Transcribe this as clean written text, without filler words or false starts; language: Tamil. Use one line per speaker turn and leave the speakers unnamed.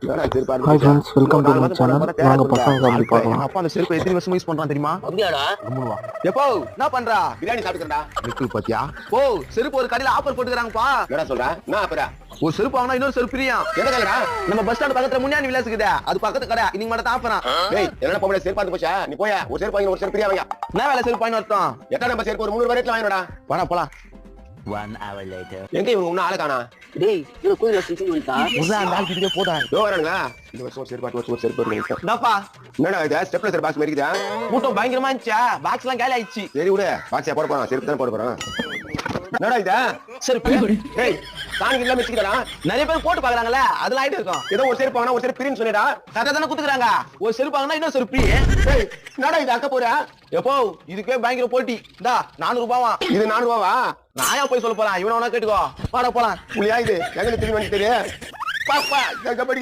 Hi friends, welcome to my channel. நாங்க பசங்க அப்படி பார்க்கலாம்.
அப்பா அந்த செருப்பு எத்தனை வருஷம் யூஸ் பண்றான் தெரியுமா?
அப்படியாடா?
அம்முவா எப்போ என்ன பண்றா?
பிரியாணி சாப்பிட்டுக்கறடா.
இருக்கு பாத்தியா? ஓ செருப்பு ஒரு கடையில ஆஃபர் போட்டுக்கறாங்கப்பா.
என்னடா சொல்ற? என்ன ஆஃபரா?
ஒரு செருப்பு வாங்கினா இன்னொரு செருப்பு ஃப்ரீயா.
எந்த கடைடா?
நம்ம பஸ் ஸ்டாண்ட் பக்கத்துல முன்னாடி விலாஸ் இருக்குதே, அது பக்கத்து கடை. இன்னைக்கு மட்டும் ஆஃபரா.
டேய், என்னடா பொம்பளை செருப்பு பார்த்து போச்சா? நீ போயா ஒரு செருப்பு வாங்கி ஒரு செருப்பு ஃப்ரீயா வாங்க.
என்ன வேலை செருப்பு வாங்கி வரட்டும்?
எத்தனை நம்ம செருப்பு ஒரு 300 ரூபாய்க்கு வாங்கிடா.
போலாம்.
1 hour later.
எங்க இவங்க இன்னும் ஆள காணா?
டேய், இது கோயில்ல சுத்தி வந்துட்டா.
ஒரு அந்த ஆள் கிட்டே போடா.
இதோ வரானுங்க. இந்த வருஷம் ஒரு செருப்பு ஒரு செருப்பு இருக்கு.
என்னப்பா?
என்னடா இது ஸ்டெப்ல செருப்பு பாக்ஸ் மாதிரி இருக்குதா?
கூட்டம் பயங்கரமா இருந்துச்சா? பாக்ஸ் எல்லாம் காலி ஆயிடுச்சு.
சரி விடு. பாக்ஸா போட போறோம். செருப்பு தான போட போறோம். என்னடா இது?
செருப்பு
டேய், சாணிக்கு எல்லாம் வெச்சிக்கடா.
நிறைய பேர் போட்டு பாக்குறாங்கல்ல, அதெல்லாம் ஆயிட்டு இருக்கும்.
ஏதோ ஒரு செருப்பு வாங்கினா ஒரு செருப்பு ஃப்ரீன்னு சொன்னேடா.
கரெக்டா தானே குடுக்குறாங்க. ஒரு செருப்பு வாங்கினா இன்னொரு செருப்பு ஃப்ரீ.
டேய், என்னடா இது அக்க போறா?
எப்போ இதுக்கே பயங்கர போட்டி. இந்தா 400 ரூபாவா?
இது 400 ரூபாவா?
நான் ஏன் போய் சொல்ல போறேன்? இவன வேணா கேட்டுக்கோ. வாடா போலாம்.
புள்ளியா இது? எங்க திரும்பி வந்து தெரியும்? பாப்பா, எங்க படிக்குது?